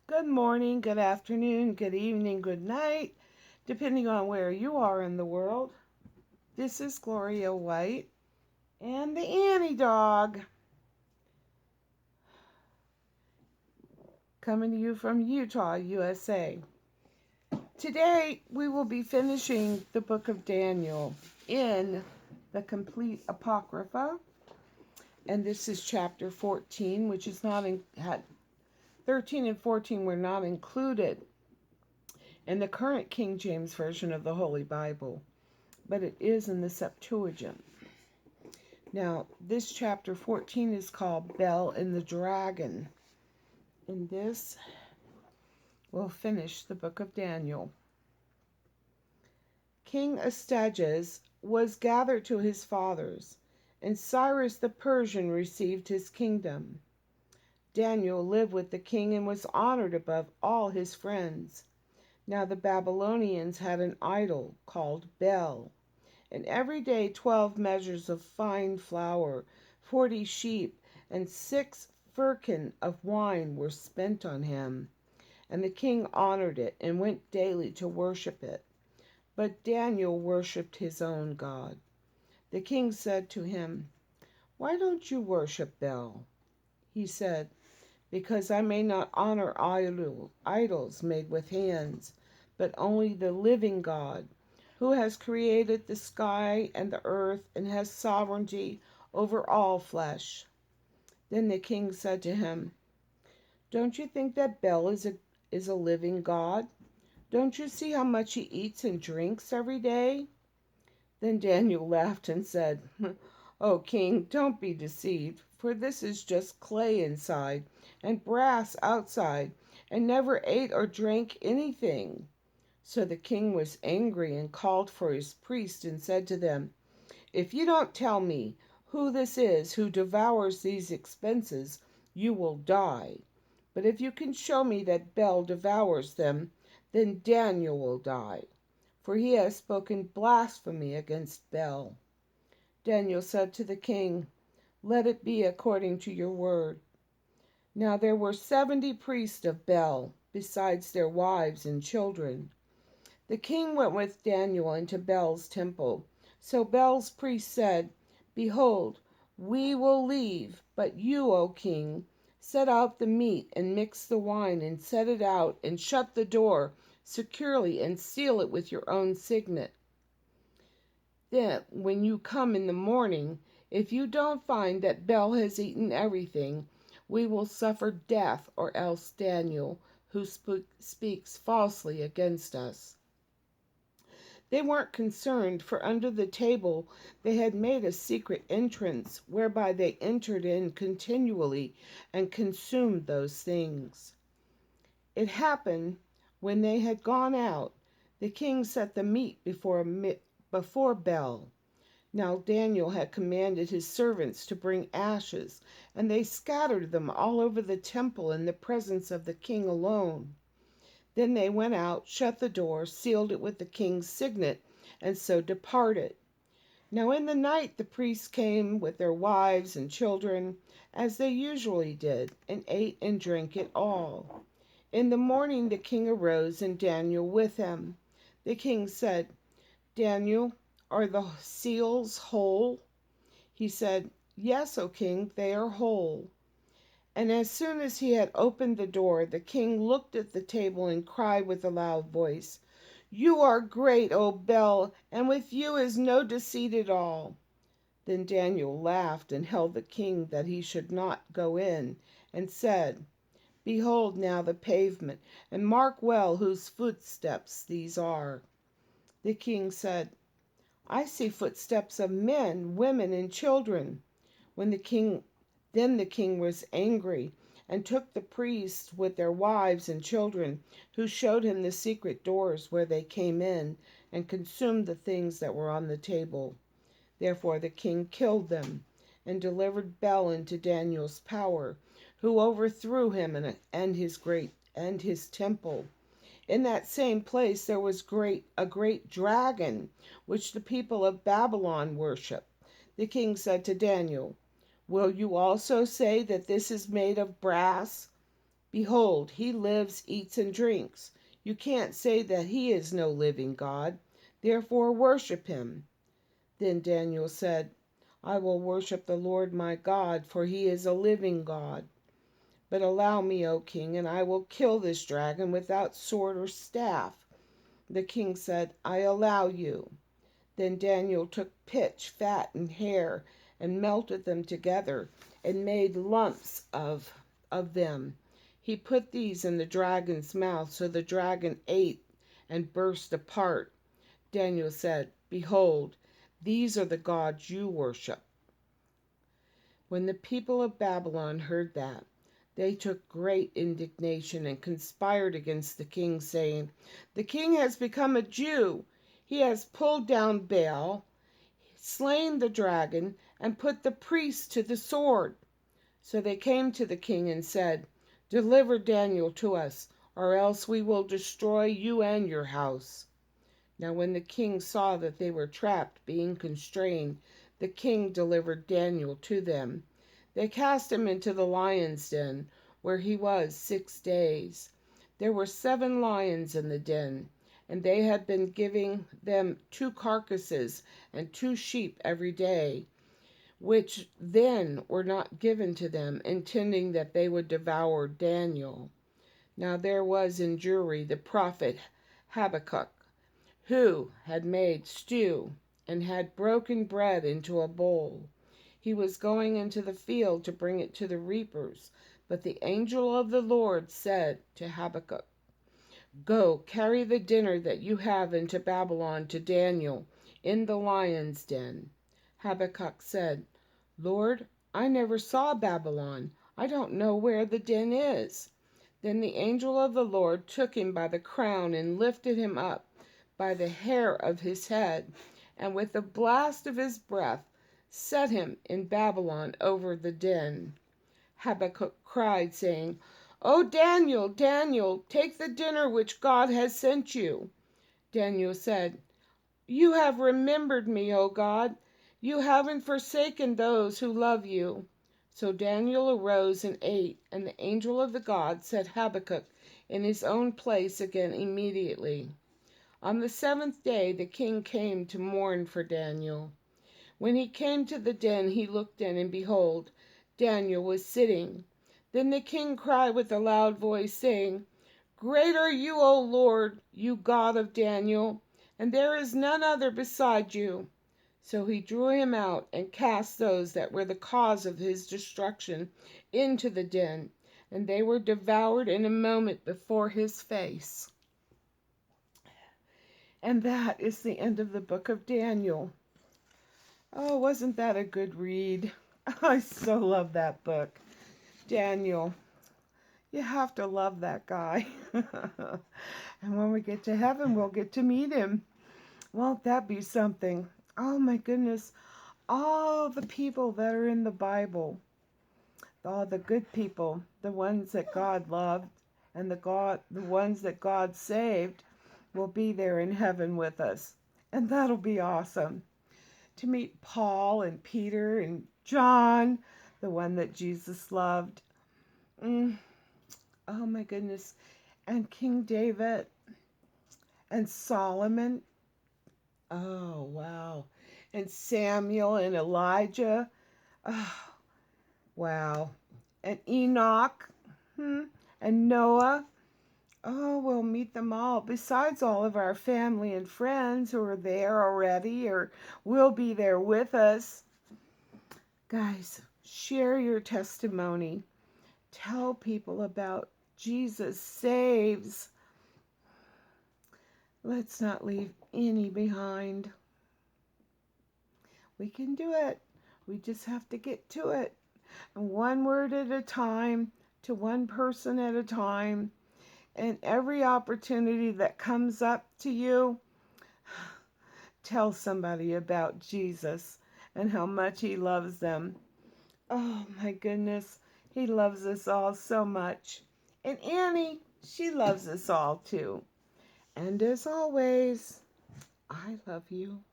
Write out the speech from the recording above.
Good morning, good afternoon, good evening, good night, depending on where you are in the world. This is Gloria White and the Annie Dog coming to you from Utah, USA. Today we will be finishing the book of Daniel in the complete Apocrypha, and this is chapter 14, which is not in, 13 and 14 were not included in the current King James Version of the Holy Bible, but it is in the Septuagint. Now, this chapter 14 is called Bel and the Dragon. And this will finish the book of Daniel. King Astyages was gathered to his fathers, and Cyrus the Persian received his kingdom. Daniel lived with the king and was honored above all his friends. Now the Babylonians had an idol called Bel, and every day 12 measures of fine flour, 40 sheep, and 6 firkin of wine were spent on him. And the king honored it and went daily to worship it. But Daniel worshipped his own God. The king said to him, "Why don't you worship Bel?" He said, "Because I may not honor idols made with hands, but only the living God, who has created the sky and the earth and has sovereignty over all flesh." Then the king said to him, "Don't you think that Bel is a living God? Don't you see how much he eats and drinks every day?" Then Daniel laughed and said, "O king, don't be deceived, for this is just clay inside and brass outside, and never ate or drank anything." So the king was angry and called for his priests and said to them, "If you don't tell me who this is who devours these expenses, you will die. But if you can show me that Bel devours them, then Daniel will die, for he has spoken blasphemy against Bel." Daniel said to the king, "Let it be according to your word." Now there were 70 priests of Bel, besides their wives and children. The king went with Daniel into Bel's temple. So Bel's priests said, "Behold, we will leave, but you, O king, set out the meat and mix the wine and set it out and shut the door securely and seal it with your own signet. Then, when you come in the morning, if you don't find that Bel has eaten everything, we will suffer death, or else Daniel, who speaks falsely against us." They weren't concerned, for under the table they had made a secret entrance, whereby they entered in continually and consumed those things. It happened, when they had gone out, the king set the meat before Bel. Now Daniel had commanded his servants to bring ashes, and they scattered them all over the temple in the presence of the king alone. Then they went out, shut the door, sealed it with the king's signet, and so departed. Now in the night the priests came with their wives and children, as they usually did, and ate and drank it all. In the morning the king arose, and Daniel with him. The king said, "Daniel, are the seals whole?" He said, "Yes, O king, they are whole." And as soon as he had opened the door, the king looked at the table and cried with a loud voice, "You are great, O Bel, and with you is no deceit at all." Then Daniel laughed and held the king that he should not go in, and said, "Behold now the pavement, and mark well whose footsteps these are." The king said, "I see footsteps of men, women, and children." When the king Then the king was angry, and took the priests with their wives and children, who showed him the secret doors where they came in, and consumed the things that were on the table. Therefore the king killed them, and delivered Bel into Daniel's power, who overthrew him and his temple. In that same place there was a great dragon, which the people of Babylon worship. The king said to Daniel, "Will you also say that this is made of brass?" Behold, he lives, eats, and drinks. You can't say that he is no living God. Therefore worship him." Then Daniel said, "I will worship the Lord my God, for he is a living God. But allow me, O king, and I will kill this dragon without sword or staff." The king said, "I allow you." Then Daniel took pitch, fat, and hair, and melted them together, and made lumps of them. He put these in the dragon's mouth, so the dragon ate and burst apart. Daniel said, "Behold, these are the gods you worship." When the people of Babylon heard that, they took great indignation and conspired against the king, saying, "The king has become a Jew. He has pulled down Baal, slain the dragon, and put the priests to the sword." So they came to the king and said, "Deliver Daniel to us, or else we will destroy you and your house." Now when the king saw that they were trapped, being constrained, the king delivered Daniel to them. They cast him into the lion's den, where he was 6 days. There were 7 lions in the den, and they had been giving them 2 carcasses and 2 sheep every day, which then were not given to them, intending that they would devour Daniel. Now there was in Jewry the prophet Habakkuk, who had made stew, and had broken bread into a bowl. He was going into the field to bring it to the reapers, but the angel of the Lord said to Habakkuk, "Go, carry the dinner that you have into Babylon to Daniel in the lion's den." Habakkuk said, "Lord, I never saw Babylon. I don't know where the den is." Then the angel of the Lord took him by the crown and lifted him up by the hair of his head, and with the blast of his breath set him in Babylon over the den. Habakkuk cried, saying, "O Daniel, Daniel, take the dinner which God has sent you." Daniel said, "You have remembered me, O God. You haven't forsaken those who love you." So Daniel arose and ate, and the angel of the God set Habakkuk in his own place again immediately. On the 7th day the king came to mourn for Daniel. When he came to the den, he looked in, and behold, Daniel was sitting. Then the king cried with a loud voice, saying, "Great are you, O Lord, you God of Daniel, and there is none other beside you." So he drew him out and cast those that were the cause of his destruction into the den, and they were devoured in a moment before his face. And that is the end of the book of Daniel. Oh, wasn't that a good read? I so love that book. Daniel, you have to love that guy. And when we get to heaven, we'll get to meet him. Won't that be something? Oh my goodness. All the people that are in the Bible, all the good people, the ones that God loved, and the ones that God saved, will be there in heaven with us. And that'll be awesome. To meet Paul and Peter and John, the one that Jesus loved. Oh my goodness. And King David and Solomon. Oh, wow. And Samuel and Elijah. Oh, wow. And Enoch. And Noah. Oh, we'll meet them all, besides all of our family and friends who are there already or will be there with us. Guys, share your testimony. Tell people about Jesus saves. Let's not leave any behind. We can do it. We just have to get to it. And one word at a time, to one person at a time. And every opportunity that comes up to you, tell somebody about Jesus and how much he loves them. Oh my goodness, he loves us all so much. And Annie, she loves us all too. And as always, I love you.